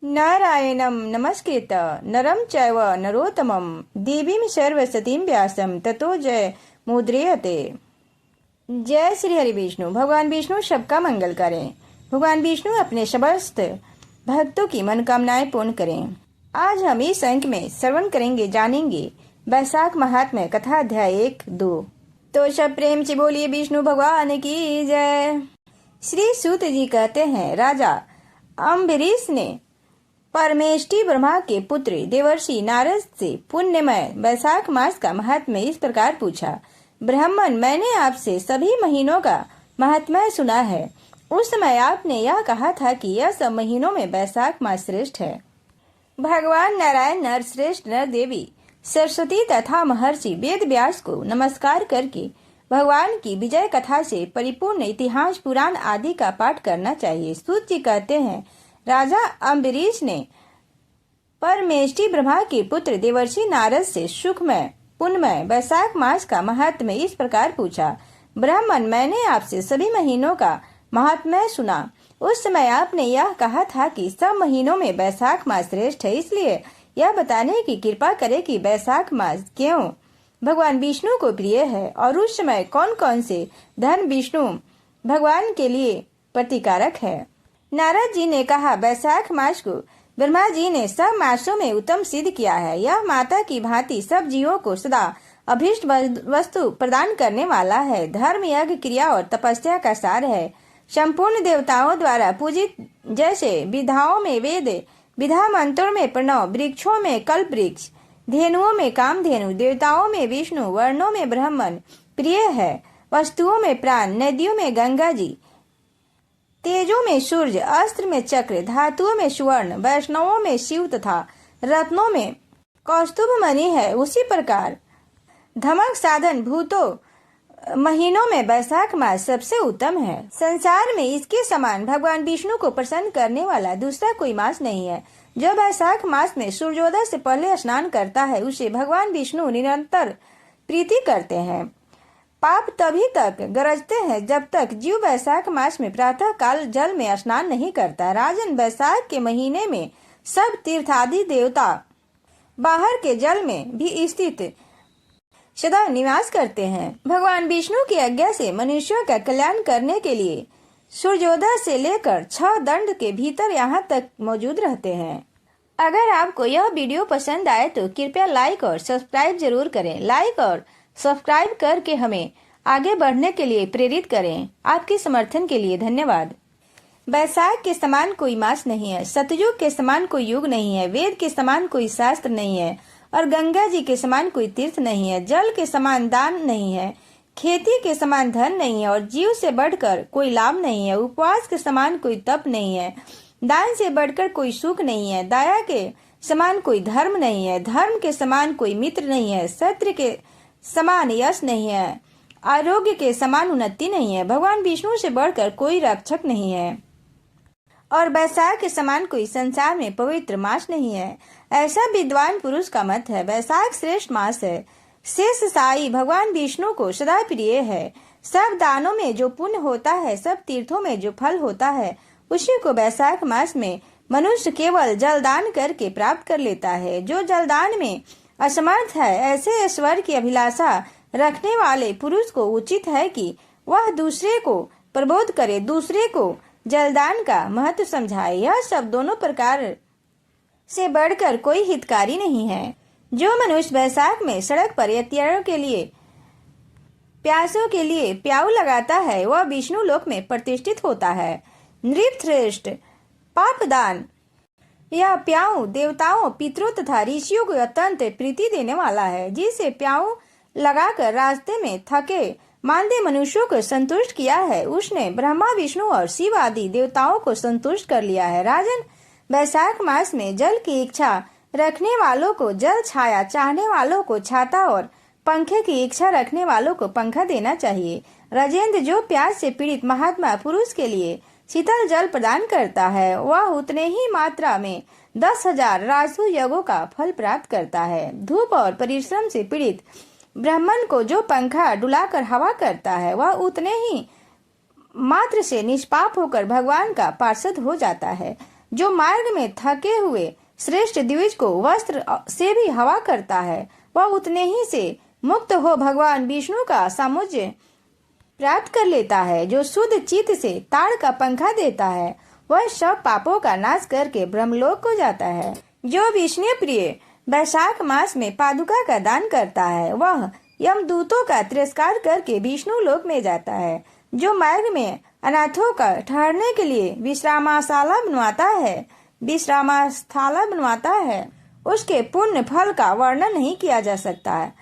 नारायणं नमस्कृत नरं चैव नरोत्तमं देवीं सर्वसतीं व्यासं ततो जय मुद्रियते। जय श्री हरि विष्णु। भगवान विष्णु सबका मंगल करें। भगवान विष्णु अपने समस्त भक्तों की मनोकामनाएं पूर्ण करें। आज हम इस अंक में श्रवण करेंगे, जानेंगे वैशाख महात्म्य कथा अध्याय 1-2। तो सब प्रेम से बोलिए विष्णु भगवान की जय। श्री सूत जी कहते हैं, राजा अम्बरीश ने परमेष्टि ब्रह्मा के पुत्र देवर्षि नारद से पुण्यमय वैशाख मास का महात्म्य इस प्रकार पूछा। ब्राह्मण, मैंने आपसे सभी महीनों का महात्म्य सुना है। उस समय आपने यह कहा था कि यह सब महीनों में वैशाख मास श्रेष्ठ है। भगवान नारायण, नर श्रेष्ठ नर देवी सरस्वती तथा महर्षि वेद व्यास को नमस्कार करके भगवान की विजय कथा से परिपूर्ण इतिहास पुराण आदि का पाठ करना चाहिए। सूत जी कहते हैं, राजा अम्बरीश ने परमेष्टि ब्रह्मा के पुत्र देवर्षि नारद से सुखमय पुण्यमय वैशाख मास का महात्म्य इस प्रकार पूछा। ब्राह्मण, मैंने आपसे सभी महीनों का महात्म्य सुना। उस समय आपने यह कहा था कि सब महीनों में वैशाख मास श्रेष्ठ है, इसलिए यह बताने की कृपा करें कि वैशाख मास क्यों भगवान विष्णु को प्रिय है और उस समय कौन कौन से धर्म विष्णु भगवान के लिए प्रतिकारक है। नारद जी ने कहा, वैशाख मास को ब्रह्मा जी ने सब मासों में उत्तम सिद्ध किया है। यह माता की भांति सब जीवों को सदा अभीष्ट वस्तु प्रदान करने वाला है। धर्म, यज्ञ, क्रिया और तपस्या का सार है। संपूर्ण देवताओं द्वारा पूजित, जैसे विधाओं में वेद, विधा मंत्रों में प्रणव, वृक्षों में कल्प वृक्ष, धेनुओं में कामधेनु, देवताओं में विष्णु, वर्णों में ब्राह्मण प्रिय है, वस्तुओं में प्राण, नदियों में गंगा जी, तेजों में सूर्य, अस्त्र में चक्र, धातुओं में स्वर्ण, वैष्णवों में शिव तथा रत्नों में कौस्तुभ मणि है। उसी प्रकार धमक साधन भूतों महीनों में वैशाख मास सबसे उत्तम है। संसार में इसके समान भगवान विष्णु को प्रसन्न करने वाला दूसरा कोई मास नहीं है। जो वैशाख मास में सूर्योदय से पहले स्नान करता है, उसे भगवान विष्णु निरंतर प्रीति करते हैं। पाप तभी तक गरजते हैं जब तक जीव वैशाख मास में प्रातः काल जल में स्नान नहीं करता। राजन, वैशाख के महीने में सब तीर्थादि देवता बाहर के जल में भी स्थित सदा निवास करते हैं। भगवान विष्णु की आज्ञा से मनुष्यों का कल्याण करने के लिए सूर्योदय से लेकर 6 दंड के भीतर यहाँ तक मौजूद रहते हैं। अगर आपको यह वीडियो पसंद आए तो कृपया लाइक और सब्सक्राइब जरूर करें। लाइक और सब्सक्राइब करके हमें आगे बढ़ने के लिए प्रेरित करें। आपके समर्थन के लिए धन्यवाद। वैशाख के समान कोई मास नहीं है, सतयुग के समान कोई युग नहीं है, वेद के समान कोई शास्त्र नहीं है और गंगा जी के समान कोई तीर्थ नहीं है। जल के समान दान नहीं है, खेती के समान धन नहीं है और जीव से बढ़कर कोई लाभ नहीं है। उपवास के समान कोई तप नहीं है, दान से बढ़कर कोई सुख नहीं है, दया के समान कोई धर्म नहीं है, धर्म के समान कोई मित्र नहीं है, सत्य के समान यश नहीं है, आरोग्य के समान उन्नति नहीं है, भगवान विष्णु से बढ़कर कोई रक्षक नहीं है और वैशाख के समान कोई संसार में पवित्र मास नहीं है। ऐसा विद्वान पुरुष का मत है। वैशाख श्रेष्ठ मास है। शेष साई भगवान विष्णु को सदा प्रिय है। सब दानों में जो पुण्य होता है, सब तीर्थों में जो फल होता है, उसी को वैशाख मास में मनुष्य केवल जलदान करके प्राप्त कर लेता है। जो जलदान में असमर्थ है, ऐसे ईश्वर की अभिलाषा रखने वाले पुरुष को उचित है कि वह दूसरे को प्रबोध करे, दूसरे को जलदान का महत्व समझाए। यह सब दोनों प्रकार से बढ़कर कोई हितकारी नहीं है। जो मनुष्य वैशाख में सड़क पर यात्रियों के लिए, प्यासों के लिए प्याऊ लगाता है, वह विष्णु लोक में प्रतिष्ठित होता है। नृपश्रेष्ठ पापदान यह प्याऊ देवताओं, पितरों तथा ऋषियों को अत्यंत प्रीति देने वाला है। जिसे प्याऊ लगाकर रास्ते में थके मांदे मनुष्यों को संतुष्ट किया है, उसने ब्रह्मा, विष्णु और शिव आदि देवताओं को संतुष्ट कर लिया है। राजन, वैशाख मास में जल की इच्छा रखने वालों को जल, छाया चाहने वालों को छाता और पंखे की इच्छा रखने वालों को पंखा देना चाहिए। राजेंद्र, जो प्यास से पीड़ित महात्मा पुरुष के लिए शीतल जल प्रदान करता है, वह उतने ही मात्रा में 10,000 राजसु यज्ञों का फल प्राप्त करता है। धूप और परिश्रम से पीड़ित ब्राह्मण को जो पंखा डुलाकर हवा करता है, वह उतने ही मात्र से निष्पाप होकर भगवान का पार्षद हो जाता है। जो मार्ग में थके हुए श्रेष्ठ द्विज को वस्त्र से भी हवा करता है, वह उतने ही से मुक्त हो भगवान विष्णु का सामुज्य प्राप्त कर लेता है। जो शुद्ध चित्त से ताड़ का पंखा देता है, वह सब पापों का नाश करके ब्रह्मलोक को जाता है। जो विष्णु प्रिय वैशाख मास में पादुका का दान करता है, वह यमदूतों का तिरस्कार करके विष्णु लोक में जाता है। जो मार्ग में अनाथों का ठहरने के लिए विश्रामशाला बनवाता है, उसके पुण्य फल का वर्णन नहीं किया जा सकता है।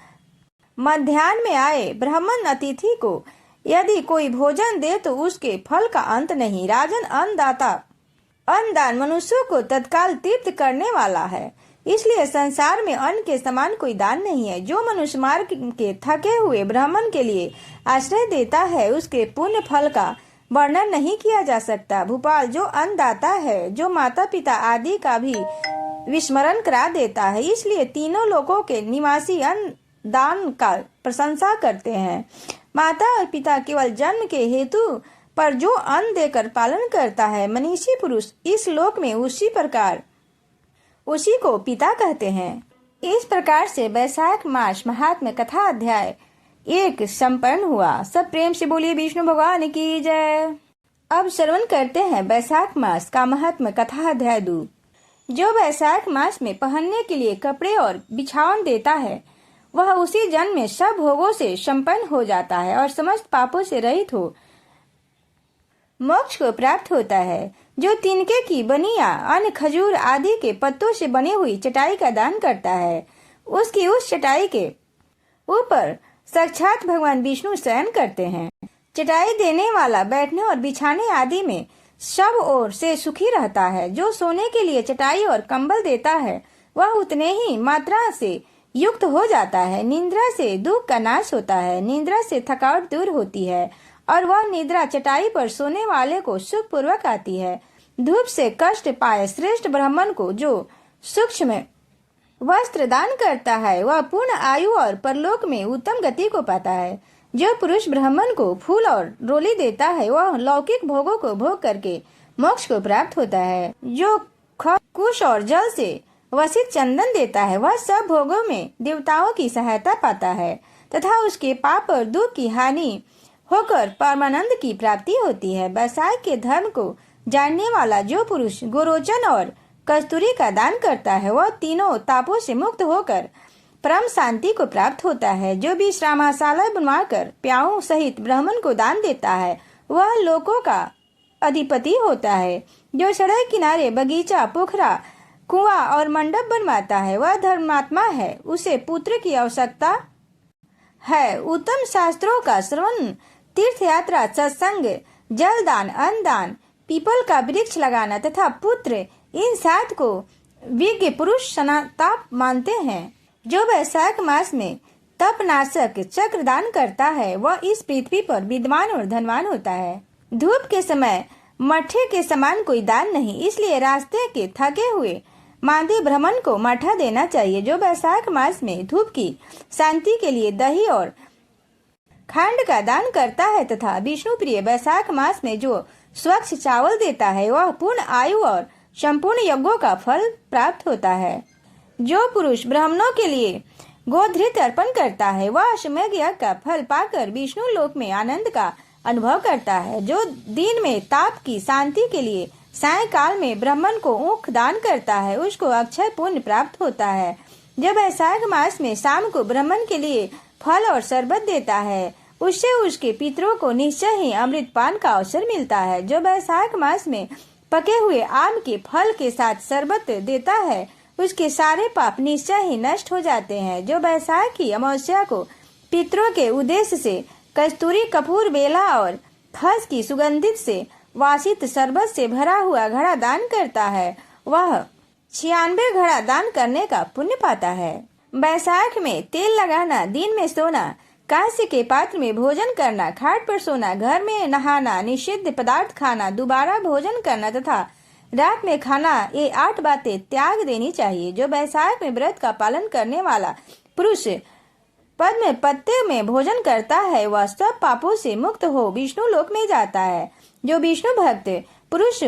मध्याह्न में आए ब्राह्मण अतिथि को यदि कोई भोजन दे तो उसके फल का अंत नहीं। राजन अन्नदान मनुष्यों को तत्काल तृप्त करने वाला है, इसलिए संसार में अन्न के समान कोई दान नहीं है। जो मनुष्य मार्ग के थके हुए ब्राह्मण के लिए आश्रय देता है, उसके पुण्य फल का वर्णन नहीं किया जा सकता। भूपाल जो अन्नदाता है, जो माता पिता आदि का भी विस्मरण करा देता है, इसलिए तीनों लोकों के निवासी अन्न दान का प्रशंसा करते हैं। माता और पिता केवल जन्म के हेतु पर जो अन्न देकर पालन करता है, मनीषी पुरुष इस लोक में उसी को पिता कहते हैं। इस प्रकार से वैशाख मास महात्म्य कथा अध्याय 1 संपन्न हुआ। सब प्रेम से बोलिए विष्णु भगवान की जय। अब श्रवण करते हैं वैशाख मास का महात्म्य कथा अध्याय 2। जो वैशाख मास में पहनने के लिए कपड़े और बिछावन देता है, वह उसी जन्म में सब भोगों से संपन्न हो जाता है और समस्त पापों से रहित हो मोक्ष को प्राप्त होता है। जो तिनके की बनी या अन्य खजूर आदि के पत्तों से बनी हुई चटाई का दान करता है, उसकी उस चटाई के ऊपर साक्षात भगवान विष्णु शयन करते हैं। चटाई देने वाला बैठने और बिछाने आदि में सब ओर से सुखी रहता है। जो सोने के लिए चटाई और कंबल देता है, वह उतने ही मात्रा से युक्त हो जाता है। निद्रा से दुख का नाश होता है, निद्रा से थकावट दूर होती है और वह निद्रा चटाई पर सोने वाले को सुख पूर्वक आती है। धूप से कष्ट पाए श्रेष्ठ ब्राह्मण को जो सूक्ष्म वस्त्र दान करता है, वह पूर्ण आयु और परलोक में उत्तम गति को पाता है। जो पुरुष ब्राह्मण को फूल और रोली देता है, वह लौकिक भोगों को भोग करके मोक्ष को प्राप्त होता है। जो कुश और जल से वसित चंदन देता है, वह सब भोगों में देवताओं की सहायता पाता है तथा उसके पाप और दुख की हानि होकर परमानंद की प्राप्ति होती है। वैशाख के धर्म को जानने वाला जो पुरुष गोरोचन और कस्तूरी का दान करता है, वह तीनों तापों से मुक्त होकर परम शांति को प्राप्त होता है। जो विश्रामशाला बनवाकर प्याऊ सहित ब्राह्मण को दान देता है, वह लोकों का अधिपति होता है। जो सड़क किनारे बगीचा, पोखरा, कुआं और मंडप बनवाता है, वह धर्मात्मा है, उसे पुत्र की आवश्यकता है। उत्तम शास्त्रों का श्रवण, तीर्थ यात्रा, सत्संग, जलदान, अन्नदान, पीपल का वृक्ष लगाना तथा पुत्र, इन 7 को विज्ञ पुरुष सनातन मानते हैं। जो वैशाख मास में तपनाशक चक्र दान करता है, वह इस पृथ्वी पर विद्वान और धनवान होता है। धूप के समय मठे के समान कोई दान नहीं, इसलिए रास्ते के थके हुए मांदे ब्राह्मण को मठा देना चाहिए। जो वैशाख मास में धूप की शांति के लिए दही और खांड का दान करता है तथा विष्णु प्रिय वैशाख मास में जो स्वच्छ चावल देता है, वह पूर्ण आयु और संपूर्ण यज्ञों का फल प्राप्त होता है। जो पुरुष ब्राह्मणों के लिए गोधृत अर्पण करता है, वह अश्वमेध यज्ञ का फल पाकर विष्णु लोक में आनंद का अनुभव करता है। जो दिन में ताप की शांति के लिए सायंकाल में ब्राह्मण को ऊख दान करता है, उसको अक्षय पुण्य प्राप्त होता है। जब वैशाख मास में शाम को ब्राह्मण के लिए फल और शरबत देता है, उससे उसके पितरों को निश्चय ही अमृत पान का अवसर मिलता है। जो वैशाख मास में पके हुए आम के फल के साथ शरबत देता है, उसके सारे पाप निश्चय ही नष्ट हो जाते हैं। जो वैशाख की अमावस्या को पितरों के उद्देश्य से कस्तूरी, कपूर, बेला और खस की सुगंधित से वासित शरबत से भरा हुआ घड़ा दान करता है, वह 96 घड़ा दान करने का पुण्य पाता है। वैशाख में तेल लगाना, दिन में सोना, कांस्य के पात्र में भोजन करना, खाट पर सोना, घर में नहाना, निषिद्ध पदार्थ खाना, दोबारा भोजन करना तथा रात में खाना, ये 8 बातें त्याग देनी चाहिए। जो वैशाख में व्रत का पालन करने वाला पुरुष पद्म पत्ते में भोजन करता है, वह सब पापों से मुक्त हो विष्णु लोक में जाता है। जो विष्णु भक्त पुरुष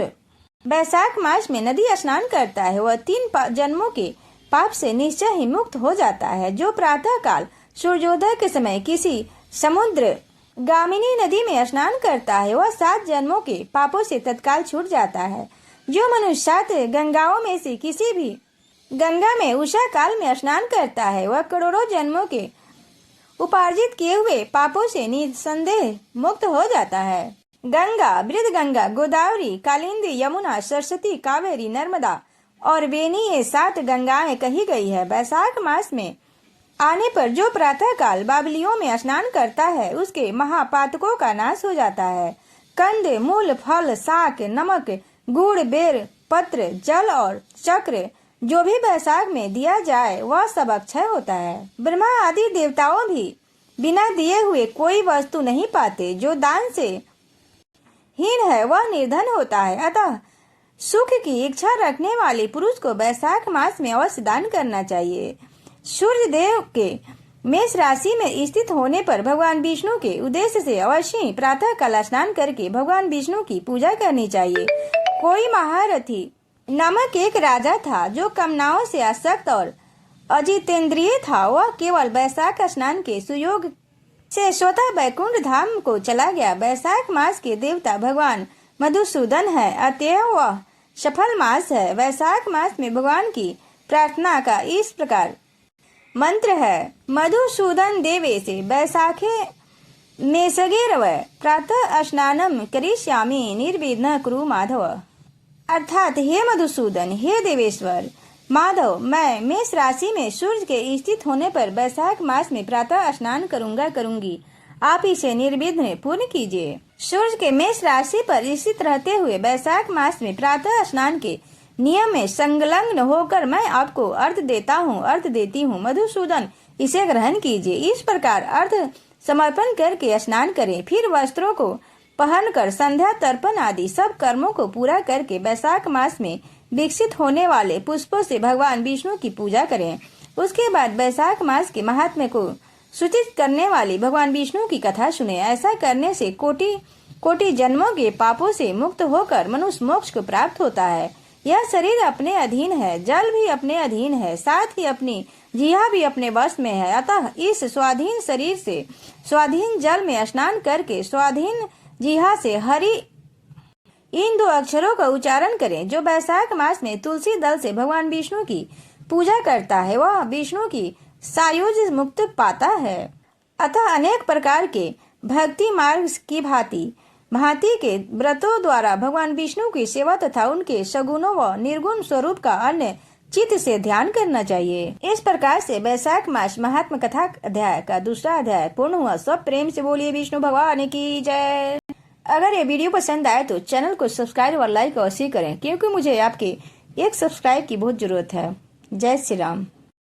बैसाख मास में नदी स्नान करता है वह 3 जन्मों के पाप से निश्चय ही मुक्त हो जाता है। जो प्रातः काल सूर्योदय के समय किसी समुद्र गामिनी नदी में स्नान करता है वह 7 जन्मों के पापों से तत्काल छूट जाता है। जो मनुष्य 7 गंगाओं में से किसी भी गंगा में उषा काल में स्नान करता है वह करोड़ों जन्मों के उपार्जित किए हुए पापों से निसंदेह मुक्त हो जाता है। गंगा, बृहदगंगा, गोदावरी, कालिंदी, यमुना, सरस्वती, कावेरी, नर्मदा और बेनी ये 7 गंगाएं कही गई है। बैसाख मास में आने पर जो प्रातः काल बावलियों में स्नान करता है उसके महापातकों का नाश हो जाता है। कंद, मूल, फल, शाक, नमक, गुड़, बेर, पत्र, जल और चक्र जो भी बैसाख में दिया जाए वह सब अक्षय होता है। ब्रह्मा आदि देवताओं भी बिना दिए हुए कोई वस्तु नहीं पाते। जो दान से हीन है वह निर्धन होता है। अतः सुख की इच्छा रखने वाले पुरुष को बैसाख मास में अवश्य दान करना चाहिए। सूर्य देव के मेष राशि में स्थित होने पर भगवान विष्णु के उद्देश्य से अवश्य प्रातः काल स्नान करके भगवान विष्णु की पूजा करनी चाहिए। कोई महारथी नामक एक राजा था जो कामनाओं से आसक्त और अजितेंद्रिय था। वह केवल बैसाख स्नान के सुयोग से स्वतः बैकुंठ धाम को चला गया। बैसाख मास के देवता भगवान मधुसूदन है, अतएव वह सफल मास है। वैशाख मास में भगवान की प्रार्थना का इस प्रकार मंत्र है, मधुसूदन देवे से बैसाखे मेषगेरव प्रातः स्नानम करिष्यामि निर्विघ्न कुरु माधव। अर्थात हे मधुसूदन, हे देवेश्वर माधव, मैं मेष राशि में सूर्य के स्थित होने पर बैसाख मास में प्रातः स्नान करूंगी। आप इसे निर्विघ्न पूर्ण कीजिए। सूर्य के मेष राशि पर स्थित रहते हुए बैसाख मास में प्रातः स्नान के नियम में संलग्न होकर मैं आपको अर्घ देती हूँ। मधुसूदन, इसे ग्रहण कीजिए। इस प्रकार अर्घ समर्पण करके स्नान करें। फिर वस्त्रों को पहनकर संध्या तर्पण आदि सब कर्मों को पूरा करके बैसाख मास में विकसित होने वाले पुष्पों से भगवान विष्णु की पूजा करें। उसके बाद बैसाख मास के महात्म्य को सूचित करने वाली भगवान विष्णु की कथा सुने। ऐसा करने से कोटि जन्मों के पापों से मुक्त होकर मनुष्य मोक्ष को प्राप्त होता है। यह शरीर अपने अधीन है, जल भी अपने अधीन है, साथ ही अपनी जिह्वा भी अपने वश में है। अतः इस स्वाधीन शरीर से स्वाधीन जल में स्नान करके स्वाधीन जिह्वा से हरि इन 2 अक्षरों का उच्चारण करें। जो बैसाख मास में तुलसी दल से भगवान विष्णु की पूजा करता है वह विष्णु की सायुज मुक्त पाता है। अतः अनेक प्रकार के भक्ति मार्ग की भांति के व्रतों द्वारा भगवान विष्णु की सेवा तथा उनके सगुणों व निर्गुण स्वरूप का अन्य चित्त से ध्यान करना चाहिए। इस प्रकार से बैसाख मास महात्म कथा अध्याय का 2रा अध्याय पूर्ण हुआ। सब प्रेम से बोलिए विष्णु भगवान की जय। अगर ये वीडियो पसंद आए तो चैनल को सब्सक्राइब और लाइक अवश्य करें, क्योंकि मुझे आपके एक सब्सक्राइब की बहुत जरूरत है। जय श्री राम।